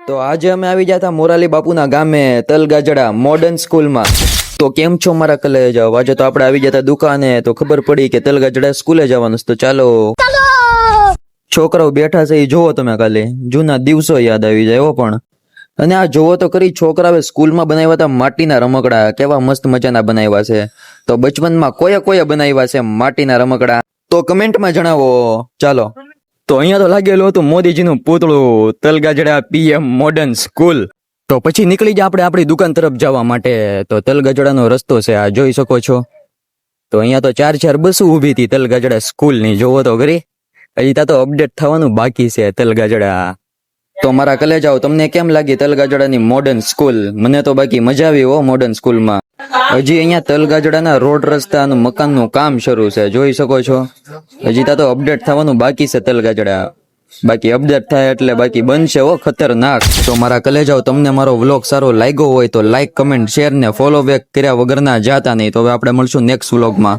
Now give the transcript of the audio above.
તો આજે અમે આવી ગયા હતા મોરાલી બાપુના ગામે તલગાજડા મોડર્ન સ્કૂલમાં. તો કેમ છો મારા કલેજાઓ? આજે તો આપણે આવી ગયા હતા દુકાને, તો ખબર પડી કે તલગાજડા સ્કૂલે જવાનું છે. તો ચાલો છોકરાઓ બેઠા છે એ જોવો તમે, કાલે જૂના દિવસો યાદ આવી જાય. પણ અને આ જોવો તો કરી, છોકરાએ સ્કૂલમાં બનાવ્યા હતા માટીના રમકડા. કેવા મસ્ત મજાના બનાવ્યા છે. તો બચપનમાં કોઈએ બનાવ્યા છે માટીના રમકડા? તો કમેન્ટમાં જણાવો. ચાલો, તો અહીંયા તો લાગેલું હતું મોદીજીનું પૂતળું, તલગાજડા પીએમ મોડર્ન સ્કૂલ. તો પછી નીકળી જાય આપણે આપણી દુકાન તરફ જવા માટે. તો તલગાજડાનો રસ્તો છે, આ જોઈ શકો છો. તો અહીંયા તો 4 બસો ઊભી હતી તલગાજડા સ્કૂલની, જોવો તો ખરી. હજી ત્યાં તો અપડેટ થવાનું બાકી છે તલગાજડા. તો મારા કલેજાઓ, તમને કેમ લાગી તલગાજડાની મોડર્ન સ્કૂલ? મને તો બાકી મજા આવી હો મોડર્ન સ્કૂલમાં. હજી અહીંયા તલગાજડાના રોડ રસ્તાનું મકાનનું કામ શરૂ છે, જોઈ શકો છો. હજી ત્યાં તો અપડેટ થવાનું બાકી છે તલગાજડા. બાકી અપડેટ થાય એટલે બાકી બનશે હો ખતરનાક. તો મારા કલેજાઓ, તમને મારો વ્લોગ સારો લાગ્યો હોય તો લાઈક, કમેન્ટ, શેર ને ફોલો બેક કર્યા વગરના જાતા નહીં. તો હવે આપણે મળશું નેક્સ્ટ વ્લોગમાં.